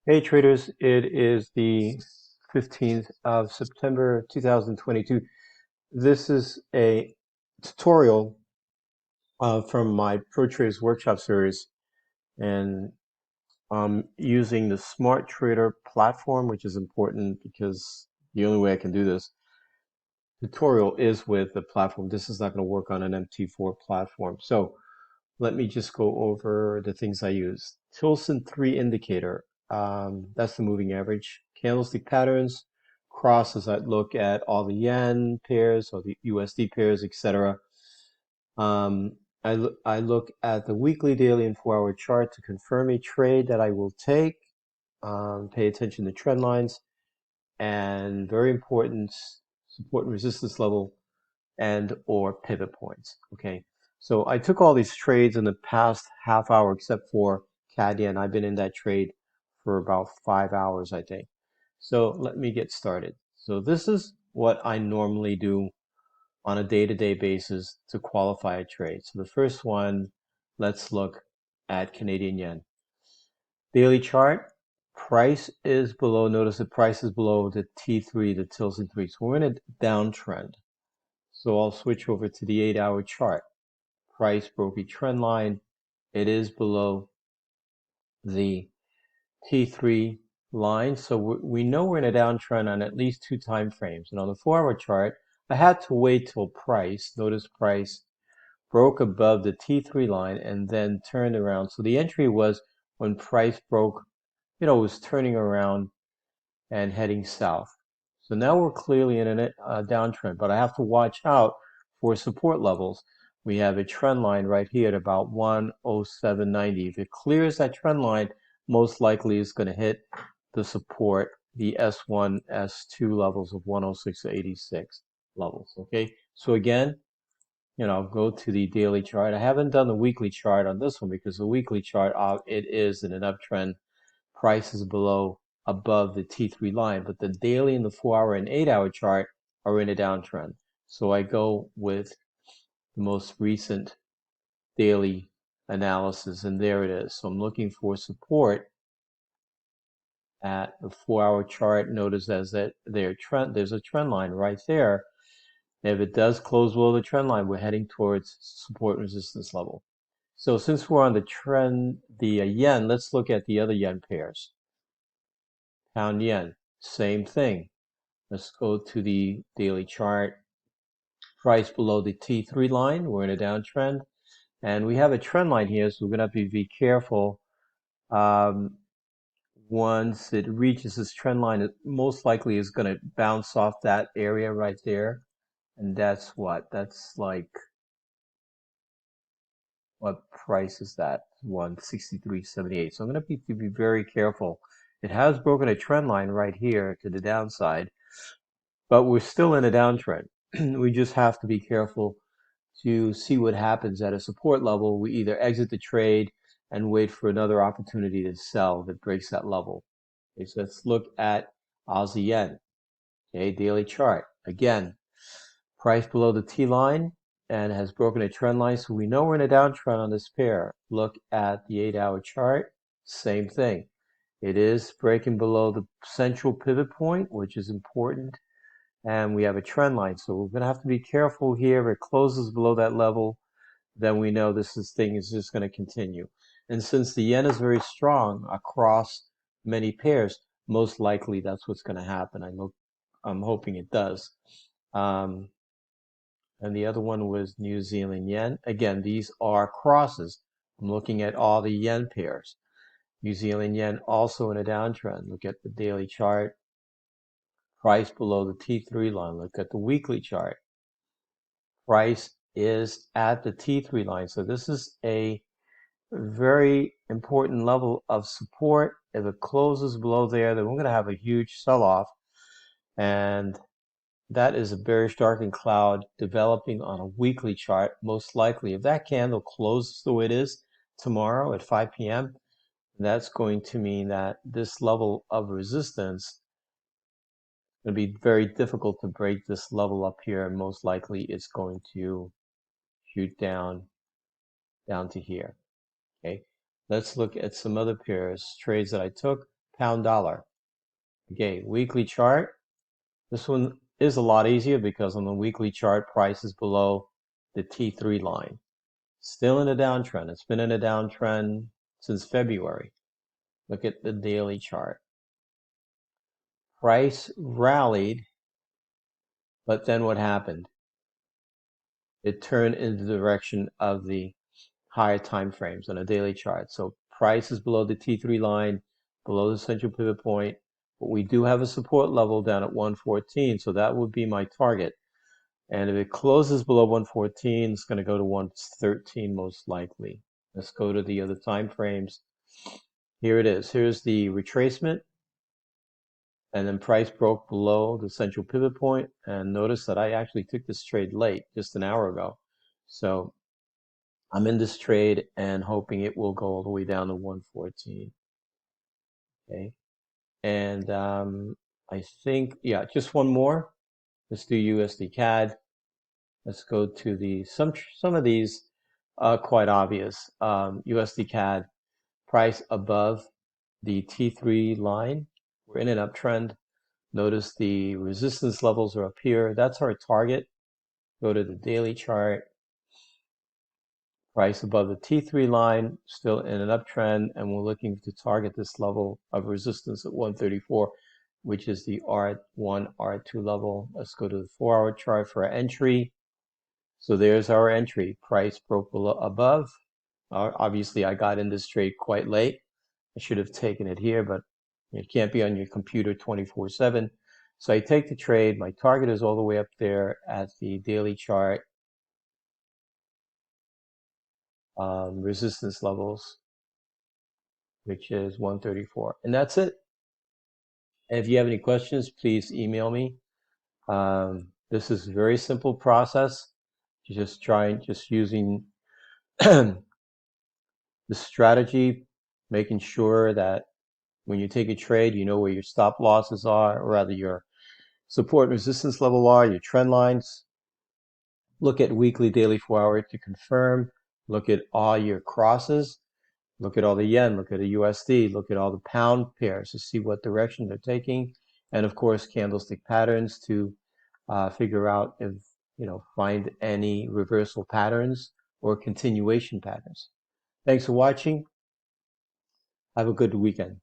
Hey traders, it is the 15th of September 2022. This is a tutorial from my Pro Traders Workshop series, and I'm using the Smart Trader platform, which is important because the only way I can do this tutorial is with the platform. This is not going to work on an MT4 platform. So let me just go over the things I use. Tilson 3 indicator, that's the moving average. Candlestick patterns, crosses that look at all the yen pairs or the USD pairs, etc. Um, I look at the weekly, daily, and 4-hour chart to confirm a trade that I will take. Pay attention to trend lines and very important support and resistance level and or pivot points. Okay, so I took all these trades in the past half hour except for CAD yen. I've been in that trade for about 5 hours, I think. So let me get started. So this is what I normally do on a day-to-day basis to qualify a trade. So the first one, let's look at Canadian yen. Daily chart, price is below, notice the price is below the T3, the Tilson 3. So we're in a downtrend. So I'll switch over to the 8-hour chart. Price broke a trend line. It is below the T3 line. So we know we're in a downtrend on at least 2 time frames. And on the 4-hour chart, I had to wait till price, notice price, broke above the T3 line and then turned around. So the entry was when price broke, it was turning around and heading south. So now we're clearly in a downtrend, but I have to watch out for support levels. We have a trend line right here at about 107.90. If it clears that trend line, most likely it's going to hit the support, the S1, S2 levels of 106.86 levels. Okay, so again, go to the daily chart. I haven't done the weekly chart on this one because the weekly chart, it is in an uptrend. Price is above the T3 line, but the daily and the 4-hour and 8-hour chart are in a downtrend. So I go with the most recent daily analysis, and there it is. So I'm looking for support at the 4-hour chart. Notice as that there's a trend line right there. If it does close below the trend line, we're heading towards support and resistance level. So since we're on the trend, the yen, let's look at the other yen pairs. Pound yen, same thing. Let's go to the daily chart. Price below the T3 line. We're in a downtrend. And we have a trend line here, so we're going to be careful. Once it reaches this trend line, it most likely is going to bounce off that area right there. And that's what? That's like, what price is that? 163.78. So I'm going to be very careful. It has broken a trend line right here to the downside, but we're still in a downtrend. We just have to be careful to see what happens at a support level. We either exit the trade and wait for another opportunity to sell that breaks that level. Okay, so let's look at Aussie yen. Okay, daily chart. Again, price below the T line and has broken a trend line, so we know we're in a downtrend on this pair. Look at the 8-hour chart. Same thing. It is breaking below the central pivot point, which is important. And we have a trend line. So we're going to have to be careful here. If it closes below that level, then we know thing is just going to continue. And since the yen is very strong across many pairs, most likely that's what's going to happen. I'm hoping it does. And the other one was New Zealand yen. Again, these are crosses. I'm looking at all the yen pairs. New Zealand yen also in a downtrend. Look at the daily chart. Price below the T3 line. Look at the weekly chart. Price is at the T3 line. So this is a very important level of support. If it closes below there, then we're going to have a huge sell-off. And that is a bearish darkening cloud developing on a weekly chart, most likely. If that candle closes the way it is tomorrow at 5 p.m., that's going to mean that this level of resistance is going to be very difficult to break this level up here, and most likely it's going to shoot down to here. Okay, let's look at some other pairs, trades that I took. pound dollar. Okay, weekly chart. This one is a lot easier because on the weekly chart, price is below the T3 line. Still in a downtrend. It's been in a downtrend since February. Look at the daily chart. Price rallied, but then what happened? It turned in the direction of the higher time frames on a daily chart. So price is below the T3 line, below the central pivot point, but we do have a support level down at 114, so that would be my target. And if it closes below 114, it's going to go to 113 most likely. Let's go to the other time frames. Here it is. Here's the retracement. And then price broke below the central pivot point. And notice that I actually took this trade late, just an hour ago. So I'm in this trade and hoping it will go all the way down to 114. Okay. And I think, yeah, just one more. Let's do USD CAD. Let's go to the some of these quite obvious. USD CAD price above the T3 line. We're in an uptrend. Notice the resistance levels are up here. That's our target. Go to the daily chart. Price above the T3 line, still in an uptrend, and we're looking to target this level of resistance at 134, which is the R1, R2 level. Let's go to the 4-hour chart for our entry. So there's our entry. Price broke below above. Obviously, I got in this trade quite late. I should have taken it here, but it can't be on your computer 24/7. So I take the trade. My target is all the way up there at the daily chart. Resistance levels, which is 134. And that's it. And if you have any questions, please email me. This is a very simple process. Just using the strategy, making sure that when you take a trade, you know where your stop losses are, or rather your support and resistance level are, your trend lines. Look at weekly, daily, 4-hour to confirm. Look at all your crosses. Look at all the yen, look at the USD, look at all the pound pairs to see what direction they're taking. And of course, candlestick patterns to figure out if, find any reversal patterns or continuation patterns. Thanks for watching. Have a good weekend.